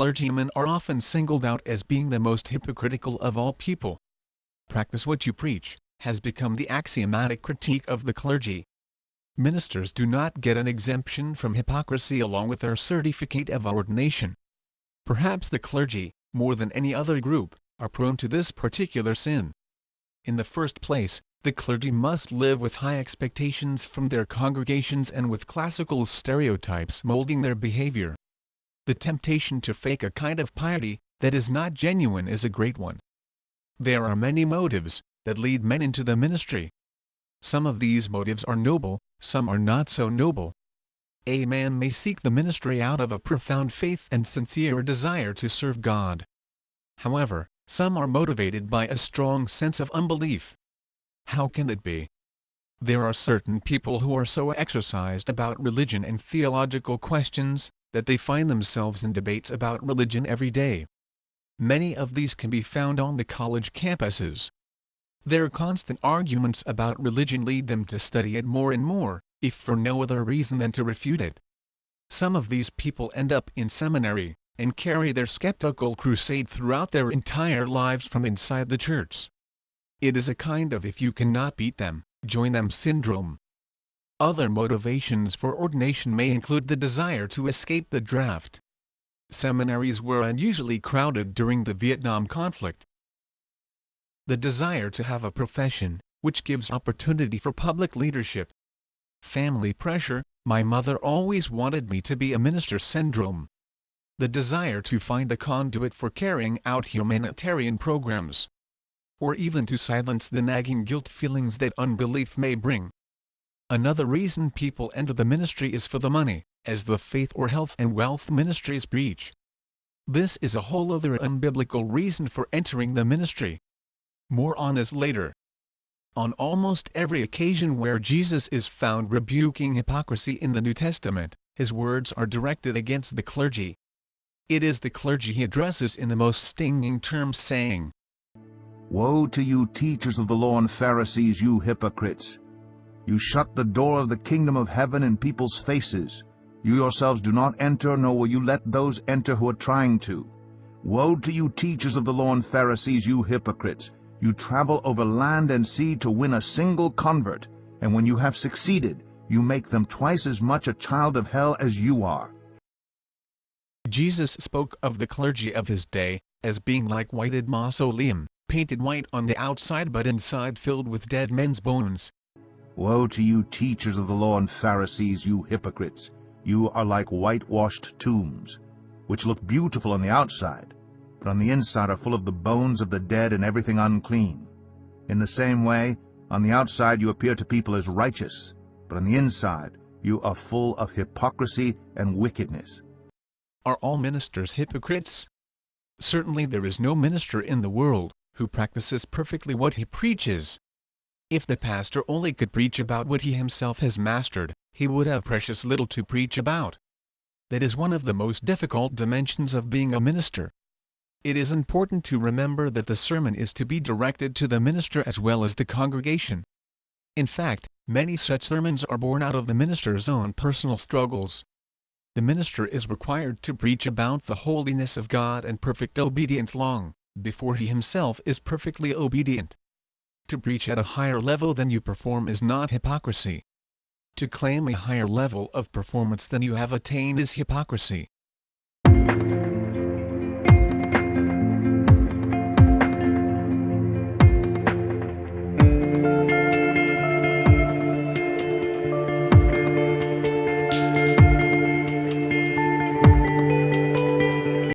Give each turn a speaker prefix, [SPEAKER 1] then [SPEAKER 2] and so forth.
[SPEAKER 1] clergymen are often singled out as being the most hypocritical of all people. "Practice what you preach" has become the axiomatic critique of the clergy. Ministers do not get an exemption from hypocrisy along with their certificate of ordination. Perhaps the clergy, more than any other group, are prone to this particular sin. In the first place, the clergy must live with high expectations from their congregations and with classical stereotypes molding their behavior. The temptation to fake a kind of piety that is not genuine is a great one. There are many motives that lead men into the ministry. Some of these motives are noble, some are not so noble. A man may seek the ministry out of a profound faith and sincere desire to serve God. However, some are motivated by a strong sense of unbelief. How can it be? There are certain people who are so exercised about religion and theological questions, that they find themselves in debates about religion every day. Many of these can be found on the college campuses. Their constant arguments about religion lead them to study it more and more, if for no other reason than to refute it. Some of these people end up in seminary, and carry their skeptical crusade throughout their entire lives from inside the church. It is a kind of "if you cannot beat them, join them" syndrome. Other motivations for ordination may include the desire to escape the draft. Seminaries were unusually crowded during the Vietnam conflict. The desire to have a profession, which gives opportunity for public leadership. Family pressure, "my mother always wanted me to be a minister" syndrome. The desire to find a conduit for carrying out humanitarian programs. Or even to silence the nagging guilt feelings that unbelief may bring. Another reason people enter the ministry is for the money, as the faith or health and wealth ministries preach. This is a whole other unbiblical reason for entering the ministry. More on this later. On almost every occasion where Jesus is found rebuking hypocrisy in the New Testament, his words are directed against the clergy. It is the clergy he addresses in the most stinging terms, saying,
[SPEAKER 2] "Woe to you, teachers of the law and Pharisees, you hypocrites! You shut the door of the kingdom of heaven in people's faces. You yourselves do not enter, nor will you let those enter who are trying to. Woe to you, teachers of the law and Pharisees, you hypocrites! You travel over land and sea to win a single convert, and when you have succeeded, you make them twice as much a child of hell as you are."
[SPEAKER 1] Jesus spoke of the clergy of his day as being like whited mausoleum, painted white on the outside but inside filled with dead men's bones.
[SPEAKER 2] "Woe to you, teachers of the law and Pharisees, you hypocrites! You are like whitewashed tombs, which look beautiful on the outside, but on the inside are full of the bones of the dead and everything unclean. In the same way, on the outside you appear to people as righteous, but on the inside you are full of hypocrisy and wickedness."
[SPEAKER 1] Are all ministers hypocrites? Certainly there is no minister in the world who practices perfectly what he preaches. If the pastor only could preach about what he himself has mastered, he would have precious little to preach about. That is one of the most difficult dimensions of being a minister. It is important to remember that the sermon is to be directed to the minister as well as the congregation. In fact, many such sermons are born out of the minister's own personal struggles. The minister is required to preach about the holiness of God and perfect obedience long before he himself is perfectly obedient. To preach at a higher level than you perform is not hypocrisy. To claim a higher level of performance than you have attained is hypocrisy.